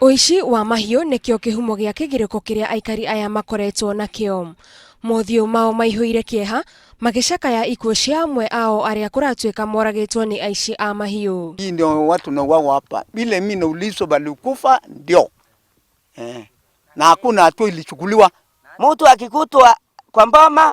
Uici wa mahiũ nikio kihumo gia kigiriko kiria aikari aya makoretwo nakio. Mothiũ mao maihũire kieha magicakaya ikuũ cia amwe ao aria kuratuika moragitwo ni aici a mahiũ. Hii ndio watu na wao hapa. Bila mimi naulizo balikufa ndio. Na hakuna hatua ilichukuliwa. Mtu akikutwa kwa mboma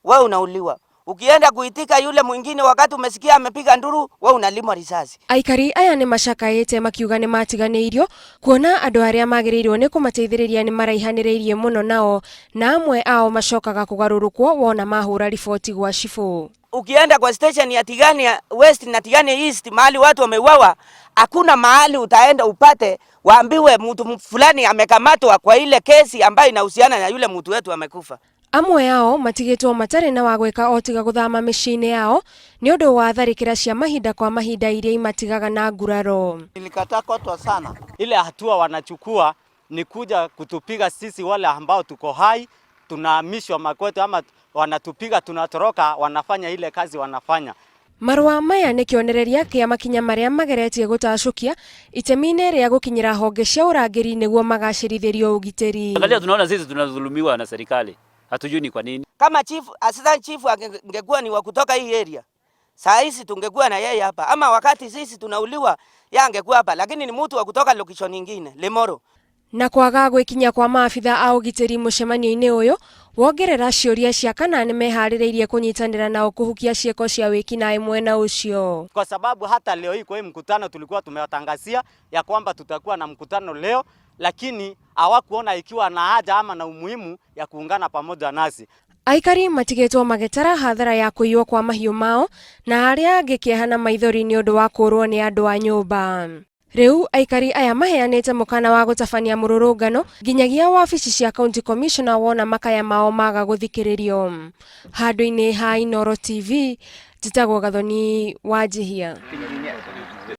wewe unauliwa. Ukienda kuitika yule mwingine wakati umesikia amepiga nduru wewe unalimwa risasi. Aikari aya ni mashakaite makiuga ni matiganeirio kuona andu aria magirirwo ni kumateithiriria ni maraihaniriirie muno nao na amwe ao macokaga kugarurukwo wona mahura riboti gwa cifu. Ukienda kwa station ya Tigania West na Tigania East mahali watu wameuawa, hakuna mahali utaenda upate waambiwe mtu fulani amekamatwa kwa ile kesi ambayo inahusiana na yule mtu wetu amekufa. Amwe yao matigitwo matari na wagweka otiga guthama micini yao ni undu wa tharikira cia mahinda kwa mahinda iria imatigaga na nguraro. Nilikatakotwa sana. Ile hatua wanachukua ni kuja kutupiga sisi wale ambao tuko hai, tunahamishwa makwetu ama wanatupiga tunatoroka, wanafanya ile kazi wanafanya. Marua maya ni kionereria kia makinya maria mageretie gutacukia itemine ria gukinyira honge cia urangiri niguo magacirithirio ugiteri. Angalia, tunaona sisi tunadhulumiwa na serikali. Hatujui ni kwa nini. Kama assistant chief angekuwa ni wa kutoka hii area, saa hizi tungekuwa na yeye hapa. Ama wakati sisi tunauliwa yeye angekuwa hapa, lakini ni mtu wa kutoka location nyingine, Lemoro. Na kwaga gwikinya kwa maafitha a ugiteri mucemanio-ini uyu wongerera ciuria cia kana ni mehaririirie kunyitanira nao kuhukia cieko cia wikinae mwena ucio. Kwa sababu hata leo hii kwa hii mkutano tulikuwa tumewatangazia ya kwamba tutakuwa na mkutano leo, lakini hawakuona ikiwa na haja ama na umuhimu ya kuungana pamoja nasi. Aikari matigitwo magetara hathara ya kuiywo kwa mahiũ mao na aria angi kiehana maithori ni undu wa kurwo ni andu a nyumba. Riu aikari aya maheanite mukana wa gutabania mururungano nginyagia wabici cia county commissioner wona makaya mao maga guthikiririo. Handu-ini ha Inooro TV, Jitagwo Gathoni wa Jihia.